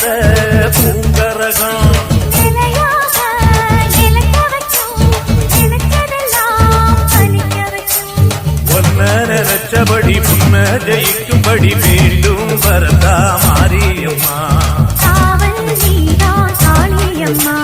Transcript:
வந்த பூங்கரகம் நினைச்சபடி முன்ன ஜெயிக்கும்படி மீண்டும் வரதா மாரியம்மா. காவல் நீதான் காளியம்மா.